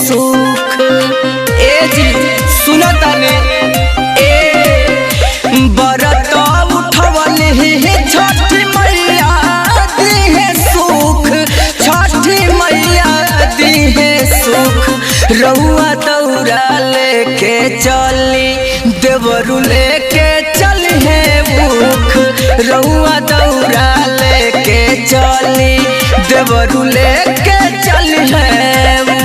सुख। ए जी सुनो तने बरत उठवल है छठी मैया दी है सुख, छठी मैया दी है सुख। रउआ दौरा लेके चली देवरू लेके चल है भूख, रउआ दौरा लेके चली देवरू लेके चल है भूख।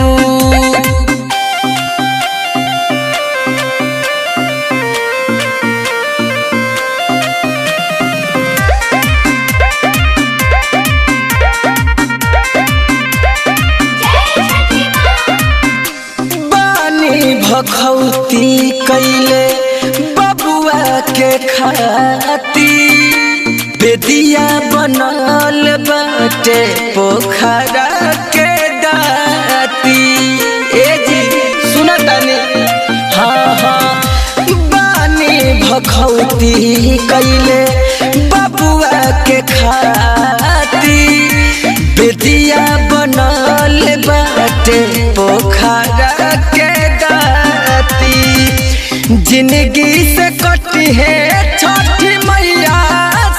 बानी भखौती कैले बबुआ के खाती, बेदिया बनल बाटे पोखरा के दाती। ए जी सुना तानी हाँ हाँ बानी भखौती कैले बबुआ के खाती, बेदिया बनल बाटे पोखरा के दाती। जिंदगी से कटी है छठी मैया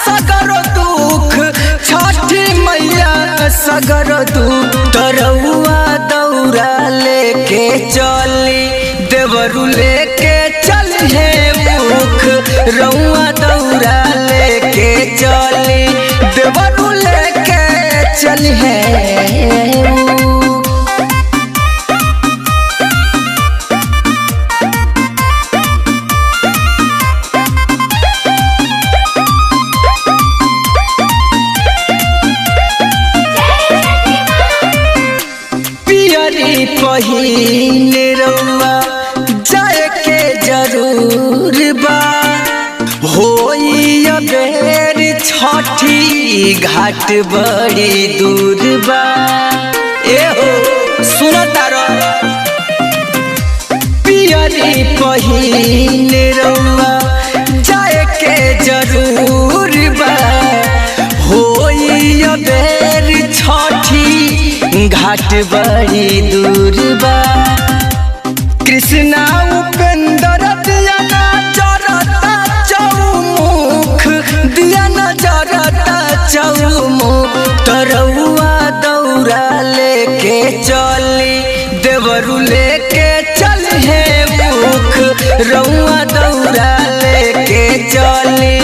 सगरो दुख, छठी मैया सगरो दुख। तरौआ दौरा लेके चली देवरू लेके चल है भूख, रउआ दौरा लेके चली देवरू लेके चल है भूख। पहिने रउआ जाए के जरूर बा, होई अबेर छठी घाट बड़ी दूर बा। ए हो सुनो तारो पियरी पहिने रउआ जाए के जरूर बा, होई अबेर छठी घाट बड़ी दूर बा। कृष्णा उपेंद्र दिया ना जरता चौमुख, दिया ना जरता चौमुख। तरौआ दौरा लेके चली देवरू लेके चल है भूख, रउआ दौरा लेके चली